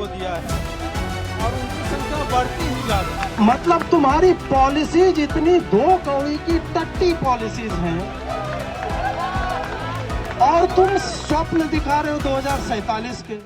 को दिया है और उनकी संख्या बढ़ती ही जा रही है। मतलब तुम्हारी पॉलिसीज इतनी 2 कौड़ी की टट्टी पॉलिसीज हैं और तुम स्वप्न दिखा रहे हो 2047 के।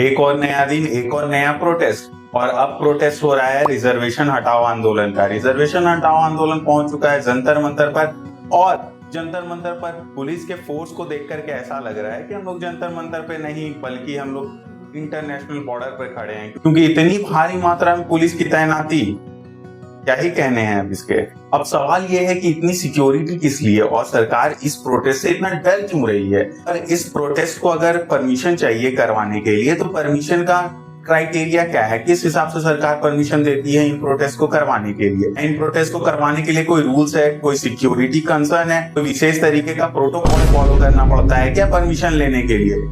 एक और नया दिन, एक और नया प्रोटेस्ट, और अब प्रोटेस्ट हो रहा है रिजर्वेशन हटाओ आंदोलन का। रिजर्वेशन हटाओ आंदोलन पहुंच चुका है जंतर मंतर पर, और जंतर मंतर पर पुलिस के फोर्स को देख करके ऐसा लग रहा है कि हम लोग जंतर मंतर पे नहीं बल्कि हम लोग इंटरनेशनल बॉर्डर पर खड़े हैं, क्योंकि इतनी भारी मात्रा में पुलिस की तैनाती। क्या ही कहने हैं अब इसके। अब सवाल यह है कि इतनी सिक्योरिटी किस लिए, और सरकार इस प्रोटेस्ट से इतना डर क्यों रही है। और इस प्रोटेस्ट को अगर परमिशन चाहिए करवाने के लिए, तो परमिशन का क्राइटेरिया क्या है, किस हिसाब से सरकार परमिशन देती है इन प्रोटेस्ट को करवाने के लिए। इन प्रोटेस्ट को करवाने के लिए कोई रूल्स है, कोई सिक्योरिटी कंसर्न है, कोई विशेष तरीके का प्रोटोकॉल फॉलो करना पड़ता है क्या परमिशन लेने के लिए।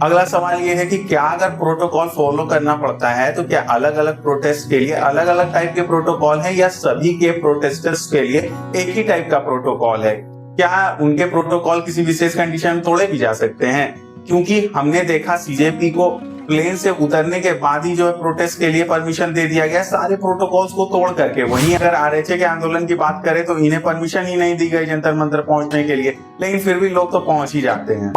अगला सवाल ये है कि क्या अगर प्रोटोकॉल फॉलो करना पड़ता है तो क्या अलग अलग प्रोटेस्ट के लिए अलग अलग टाइप के प्रोटोकॉल है, या सभी के प्रोटेस्टर्स के लिए एक ही टाइप का प्रोटोकॉल है। क्या उनके प्रोटोकॉल किसी विशेष कंडीशन में तोड़े भी जा सकते हैं, क्योंकि हमने देखा सीजेपी को प्लेन से उतरने के बाद ही जो है प्रोटेस्ट के लिए परमिशन दे दिया गया सारे प्रोटोकॉल्स को तोड़ करके। वहीं अगर आरएचए के आंदोलन की बात करें तो इन्हें परमिशन ही नहीं दी गई जंतर मंतर पहुंचने के लिए, लेकिन फिर भी लोग तो पहुंच ही जाते हैं।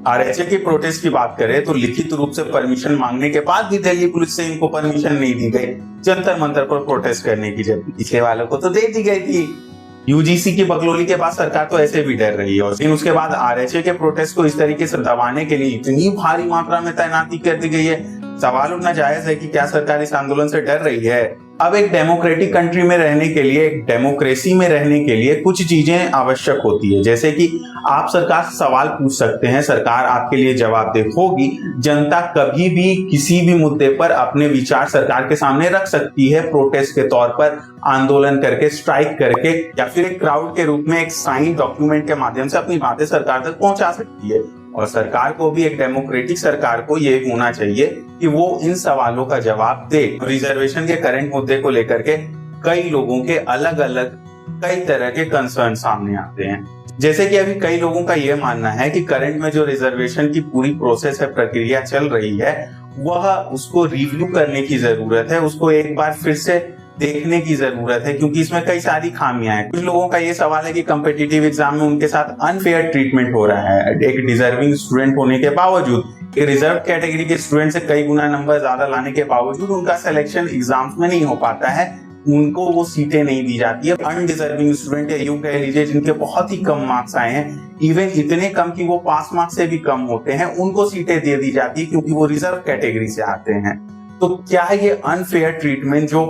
आरएचए की प्रोटेस्ट की बात करें तो लिखित रूप से परमिशन मांगने के बाद भी दिल्ली पुलिस से इनको परमिशन नहीं दी गई जंतर मंतर पर प्रोटेस्ट करने की, जब पिछले वालों को तो दे दी गई थी। यूजीसी की बकलोली के बाद सरकार तो ऐसे भी डर रही है, लेकिन उसके बाद आरएचए के प्रोटेस्ट को इस तरीके से दबाने के लिए इतनी भारी मात्रा में तैनाती कर दी गई है। सवाल उठना जायज है कि क्या सरकार इस आंदोलन से डर रही है। अब एक डेमोक्रेटिक कंट्री में रहने के लिए, एक डेमोक्रेसी में रहने के लिए कुछ चीजें आवश्यक होती है, जैसे कि आप सरकार से सवाल पूछ सकते हैं, सरकार आपके लिए जवाबदेह होगी। जनता कभी भी किसी भी मुद्दे पर अपने विचार सरकार के सामने रख सकती है, प्रोटेस्ट के तौर पर, आंदोलन करके, स्ट्राइक करके, या फिर एक क्राउड के रूप में एक साइन डॉक्यूमेंट के माध्यम से अपनी बातें सरकार तक पहुंचा सकती है। और सरकार को भी, एक डेमोक्रेटिक सरकार को ये होना चाहिए कि वो इन सवालों का जवाब दे। रिजर्वेशन के करंट मुद्दे को लेकर के कई लोगों के अलग अलग कई तरह के कंसर्न सामने आते हैं। जैसे कि अभी कई लोगों का यह मानना है कि करंट में जो रिजर्वेशन की पूरी प्रोसेस है, प्रक्रिया चल रही है, वह उसको रिव्यू करने की जरूरत है, उसको एक बार फिर से देखने की जरूरत है, क्योंकि इसमें कई सारी खामियां हैं। कुछ लोगों का ये सवाल है कि कॉम्पिटिटिव एग्जाम में उनके साथ अनफेयर ट्रीटमेंट हो रहा है। एक डिजर्विंग स्टूडेंट होने के बावजूद, एक रिजर्व कैटेगरी के स्टूडेंट से कई गुना नंबर ज्यादा लाने के बावजूद उनका सिलेक्शन एग्जाम्स में नहीं हो पाता है, उनको वो सीटें नहीं दी जाती है। अनडिजर्विंग स्टूडेंट या यूं कह लीजिए जिनके बहुत ही कम मार्क्स आए हैं, इवन इतने कम कि वो पास मार्क्स से भी कम होते हैं, उनको सीटें दे दी जाती है क्योंकि वो रिजर्व कैटेगरी से आते हैं। तो क्या ये अनफेयर ट्रीटमेंट जो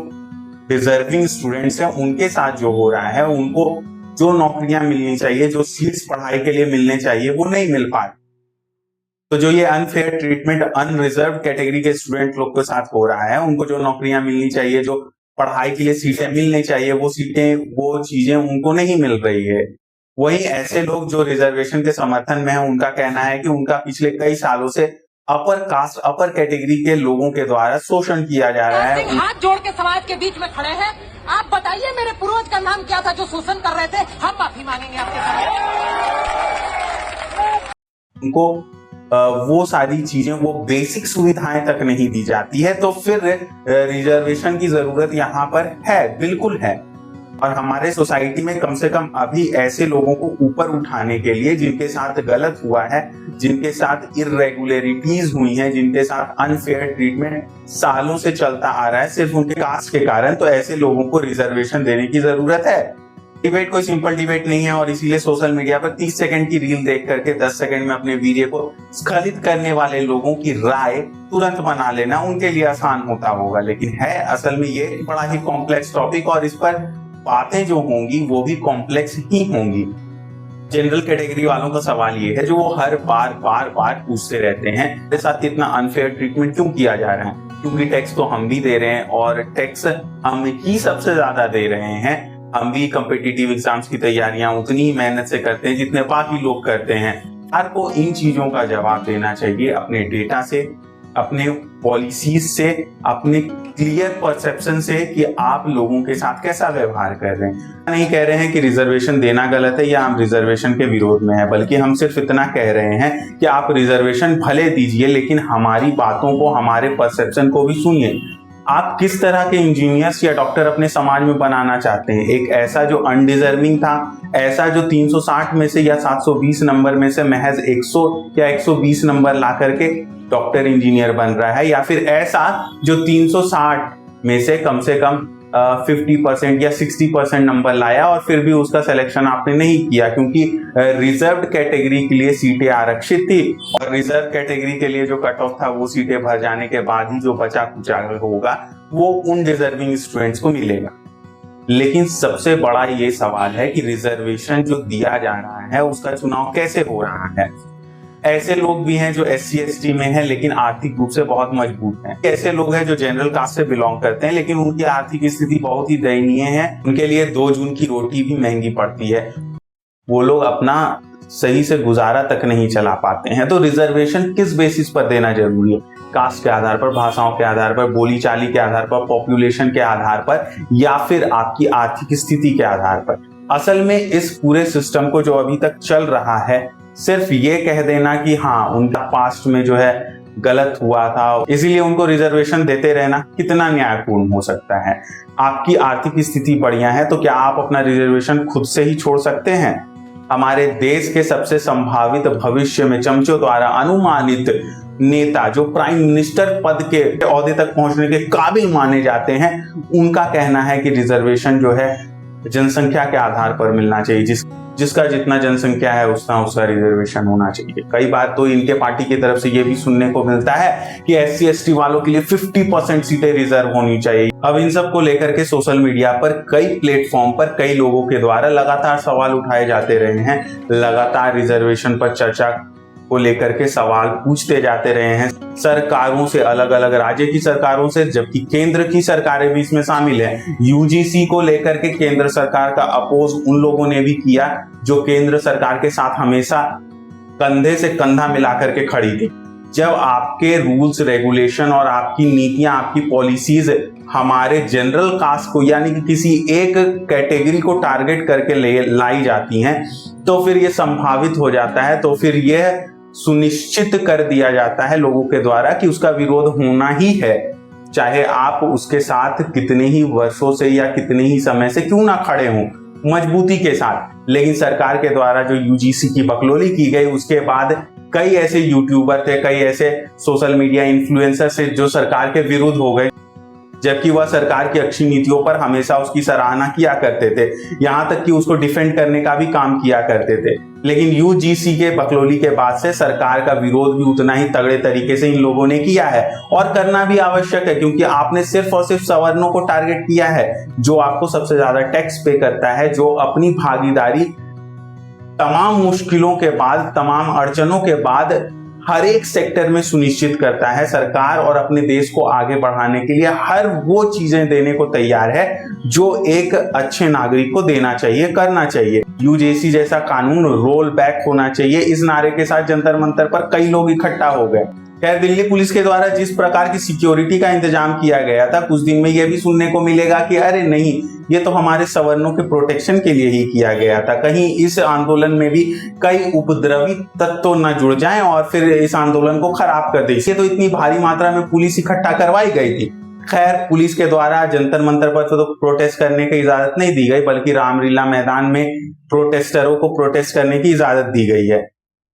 डिजर्विंग स्टूडेंट्स हैं उनके साथ जो हो रहा है, उनको जो नौकरियां मिलनी चाहिए, जो सीट्स पढ़ाई के लिए मिलने चाहिए, वो नहीं मिल पाए। तो जो ये अनफेयर ट्रीटमेंट अनरिजर्व कैटेगरी के स्टूडेंट लोग के साथ हो रहा है, उनको जो नौकरियां मिलनी चाहिए, जो पढ़ाई के लिए सीटें मिलनी चाहिए, वो सीटें, वो चीजें उनको नहीं मिल रही है। वहीं ऐसे लोग जो रिजर्वेशन के समर्थन में है, उनका कहना है कि उनका पिछले कई सालों से अपर कास्ट, अपर कैटेगरी के लोगों के द्वारा शोषण किया जा रहा है। हाथ जोड़ के समाज के बीच में खड़े हैं। आप बताइए मेरे पूर्वज का नाम क्या था जो शोषण कर रहे थे, हम माफी मांगेंगे आपके सामने। उनको वो सारी चीजें, वो बेसिक सुविधाएं तक नहीं दी जाती है, तो फिर रिजर्वेशन की जरूरत यहाँ पर है, बिल्कुल है। और हमारे सोसाइटी में कम से कम अभी ऐसे लोगों को ऊपर उठाने के लिए, जिनके साथ गलत हुआ है, जिनके साथ इर्रेगुलरिटीज हुई हैं, जिनके साथ अनफेयर ट्रीटमेंट सालों से चलता आ रहा है सिर्फ उनके कास्ट के कारण, तो ऐसे लोगों को रिजर्वेशन देने की जरूरत है। डिबेट कोई सिंपल डिबेट नहीं है, और इसीलिए सोशल मीडिया पर 30 सेकंड की रील देख करके 10 सेकंड में अपने वीडियो को स्खलित करने वाले लोगों की राय तुरंत बना लेना उनके लिए आसान होता होगा, लेकिन है असल में ये बड़ा ही कॉम्प्लेक्स टॉपिक, और इस पर बातें जो होंगी वो भी कॉम्प्लेक्स ही होंगी। जनरल कैटेगरी वालों का सवाल ये है, जो वो हर बार पूछते रहते हैं, मेरे साथ इतना अनफेयर ट्रीटमेंट क्यों किया जा रहा है? क्योंकि टैक्स तो हम भी दे रहे हैं, और टैक्स हम ही सबसे ज्यादा दे रहे हैं। हम भी कॉम्पिटिटिव एग्जाम्स की तैयारियां उतनी ही मेहनत से करते हैं जितने बाकी लोग करते हैं। हर को इन चीजों का जवाब देना चाहिए अपने डेटा से, अपने पॉलिसीज से, अपने क्लियर परसेप्शन से कि आप लोगों के साथ कैसा व्यवहार कर रहे हैं। नहीं कह रहे हैं कि रिजर्वेशन देना गलत है या हम रिजर्वेशन के विरोध में है, बल्कि हम सिर्फ इतना कह रहे हैं कि आप रिजर्वेशन भले दीजिए लेकिन हमारी बातों को, हमारे परसेप्शन को भी सुनिए। आप किस तरह के इंजीनियर्स या डॉक्टर अपने समाज में बनाना चाहते हैं? एक ऐसा जो अनडिजर्विंग था, ऐसा जो 360 में से या 720 नंबर में से महज 100 या 120 नंबर ला करके डॉक्टर इंजीनियर बन रहा है, या फिर ऐसा जो 360 में से कम 50% या 60% नंबर लाया और फिर भी उसका सिलेक्शन आपने नहीं किया क्योंकि रिजर्व्ड कैटेगरी के लिए सीटें आरक्षित थी और रिजर्व कैटेगरी के लिए जो कट ऑफ था वो सीटें भर जाने के बाद ही जो बचा कुचा होगा वो उन डिजर्विंग स्टूडेंट्स को मिलेगा। लेकिन सबसे बड़ा ये सवाल है कि रिजर्वेशन जो दिया जा रहा है उसका चुनाव कैसे हो रहा है। ऐसे लोग भी हैं जो SC ST में हैं लेकिन आर्थिक रूप से बहुत मजबूत हैं। ऐसे लोग हैं जो जनरल कास्ट से बिलोंग करते हैं लेकिन उनकी आर्थिक स्थिति बहुत ही दयनीय है, उनके लिए 2 जून की रोटी भी महंगी पड़ती है, वो लोग अपना सही से गुजारा तक नहीं चला पाते हैं। तो रिजर्वेशन किस बेसिस पर देना जरूरी है? कास्ट के आधार पर, भाषाओं के आधार पर, बोलीचाली के आधार पर, पॉपुलेशन के आधार पर, या फिर आपकी आर्थिक स्थिति के आधार पर? असल में इस पूरे सिस्टम को जो अभी तक चल रहा है, सिर्फ ये कह देना कि हाँ उनका पास्ट में जो है गलत हुआ था इसीलिए उनको रिजर्वेशन देते रहना कितना न्यायपूर्ण हो सकता है? आपकी आर्थिक स्थिति बढ़िया है तो क्या आप अपना रिजर्वेशन खुद से ही छोड़ सकते हैं? हमारे देश के सबसे संभावित भविष्य में चमचों द्वारा अनुमानित नेता जो प्राइम मिनिस्टर पद के ओहदे तक पहुंचने के काबिल माने जाते हैं, उनका कहना है कि रिजर्वेशन जो है जनसंख्या के आधार पर मिलना चाहिए, जिसका जितना जनसंख्या है उतना उसका रिजर्वेशन होना चाहिए। कई बार तो इनके पार्टी की तरफ से ये भी सुनने को मिलता है कि SC ST वालों के लिए 50% सीटें रिजर्व होनी चाहिए। अब इन सब को लेकर के सोशल मीडिया पर कई प्लेटफॉर्म पर कई लोगों के द्वारा लगातार सवाल उठाए जाते रहे हैं, लगातार रिजर्वेशन पर चर्चा को लेकर के सवाल पूछते जाते रहे हैं सरकारों से, अलग अलग राज्य की सरकारों से, जबकि केंद्र की सरकारें भी इसमें शामिल है। UGC को लेकर के केंद्र सरकार का अपोज उन लोगों ने भी किया जो केंद्र सरकार के साथ हमेशा कंधे से कंधा मिला करके खड़ी थी। जब आपके रूल्स रेगुलेशन और आपकी नीतियां, आपकी पॉलिसीज हमारे जनरल कास्ट को यानी कि किसी एक कैटेगरी को टारगेट करके लाई जाती हैं, तो फिर यह संभावित हो जाता है, तो फिर यह सुनिश्चित कर दिया जाता है लोगों के द्वारा कि उसका विरोध होना ही है, चाहे आप उसके साथ कितने ही वर्षों से या कितने ही समय से क्यों ना खड़े हों मजबूती के साथ। लेकिन सरकार के द्वारा जो UGC की बकलोली की गई उसके बाद कई ऐसे यूट्यूबर थे, कई ऐसे सोशल मीडिया इन्फ्लुएंसर थे जो सरकार के विरुद्ध हो गए, जबकि वह सरकार की अच्छी नीतियों पर हमेशा उसकी सराहना किया करते थे, यहां तक कि उसको डिफेंड करने का भी काम किया करते थे। लेकिन UGC के बकलोली के बाद से सरकार का विरोध भी उतना ही तगड़े तरीके से इन लोगों ने किया है और करना भी आवश्यक है, क्योंकि आपने सिर्फ और सिर्फ सवर्णों को टारगेट किया है जो आपको सबसे ज्यादा टैक्स पे करता है, जो अपनी भागीदारी तमाम मुश्किलों के बाद, तमाम अड़चनों के बाद हर एक सेक्टर में सुनिश्चित करता है। सरकार और अपने देश को आगे बढ़ाने के लिए हर वो चीजें देने को तैयार है जो एक अच्छे नागरिक को देना चाहिए, करना चाहिए। UGC जैसा कानून रोल बैक होना चाहिए, इस नारे के साथ जंतर मंतर पर कई लोग इकट्ठा हो गए। खैर, दिल्ली पुलिस के द्वारा जिस प्रकार की सिक्योरिटी का इंतजाम किया गया था, कुछ दिन में यह भी सुनने को मिलेगा कि अरे नहीं, ये तो हमारे सवर्णों के प्रोटेक्शन के लिए ही किया गया था, कहीं इस आंदोलन में भी कई उपद्रवी तत्व न जुड़ जाएं और फिर इस आंदोलन को खराब कर दे। इसलिए तो इतनी भारी मात्रा में पुलिस इकट्ठा करवाई गई थी। खैर, पुलिस के द्वारा जंतर मंतर पर तो प्रोटेस्ट करने की इजाजत नहीं दी गई, बल्कि रामलीला मैदान में प्रोटेस्टरों को प्रोटेस्ट करने की इजाजत दी गई है।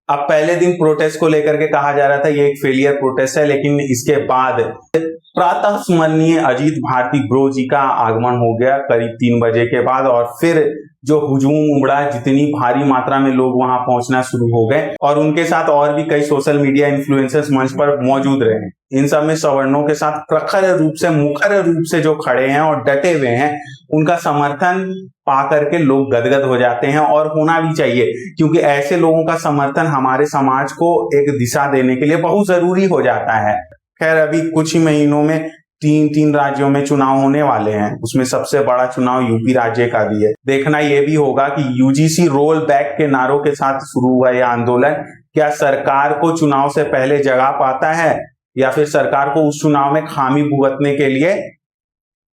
अब पहले दिन प्रोटेस्ट को लेकर के कहा जा रहा था ये एक फेलियर प्रोटेस्ट है, लेकिन इसके बाद प्रातः स्मरणीय अजीत भारती ब्रो जी का आगमन हो गया करीब 3 बजे के बाद, और फिर जो हुजूम उमड़ा, जितनी भारी मात्रा में लोग वहां पहुंचना शुरू हो गए और उनके साथ और भी कई सोशल मीडिया इन्फ्लुएंसर्स मंच पर मौजूद रहे। इन सब में सवर्णों के साथ प्रखर रूप से, मुखर रूप से जो खड़े हैं और डटे हुए हैं, उनका समर्थन पा करके लोग गदगद हो जाते हैं, और होना भी चाहिए, क्योंकि ऐसे लोगों का समर्थन हमारे समाज को एक दिशा देने के लिए बहुत जरूरी हो जाता है। खैर, अभी कुछ ही महीनों में 3 राज्यों में चुनाव होने वाले हैं, उसमें सबसे बड़ा चुनाव यूपी राज्य का भी है। देखना यह भी होगा कि UGC रोल बैक के नारों के साथ शुरू हुआ यह आंदोलन क्या सरकार को चुनाव से पहले जगा पाता है, या फिर सरकार को उस चुनाव में खामी भुगतने के लिए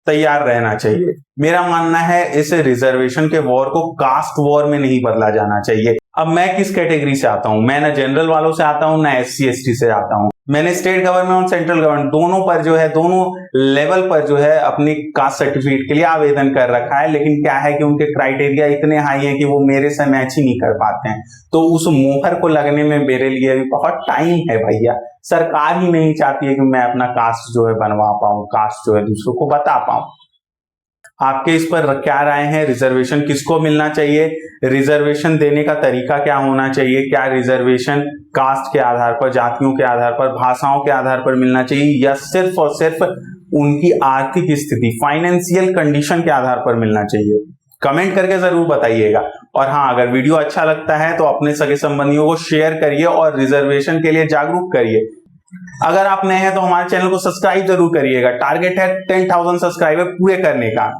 तैयार रहना चाहिए। मेरा मानना है इस रिजर्वेशन के वॉर को कास्ट वॉर में नहीं बदला जाना चाहिए। अब मैं किस कैटेगरी से आता हूं? मैं ना जनरल वालों से आता हूं, ना SC ST से आता हूं। मैंने स्टेट गवर्नमेंट और सेंट्रल गवर्नमेंट दोनों पर जो है, दोनों लेवल पर जो है अपनी कास्ट सर्टिफिकेट के लिए आवेदन कर रखा है, लेकिन क्या है कि उनके क्राइटेरिया इतने हाई हैं कि वो मेरे से मैच ही नहीं कर पाते हैं। तो उस मोहर को लगने में मेरे लिए भी बहुत टाइम है भैया। सरकार ही नहीं चाहती है कि मैं अपना कास्ट जो है बनवा पाऊं, कास्ट जो है दूसरों को बता पाऊं। आपके इस पर क्या राय है? रिजर्वेशन किसको मिलना चाहिए? रिजर्वेशन देने का तरीका क्या होना चाहिए? क्या रिजर्वेशन कास्ट के आधार पर, जातियों के आधार पर, भाषाओं के आधार पर मिलना चाहिए, या सिर्फ और सिर्फ उनकी आर्थिक स्थिति, फाइनेंशियल कंडीशन के आधार पर मिलना चाहिए? कमेंट करके जरूर बताइएगा। और हाँ, अगर वीडियो अच्छा लगता है तो अपने सगे संबंधियों को शेयर करिए और रिजर्वेशन के लिए जागरूक करिए। अगर आप नए हैं तो हमारे चैनल को सब्सक्राइब जरूर करिएगा। टारगेट है 10,000 सब्सक्राइबर पूरे करने का।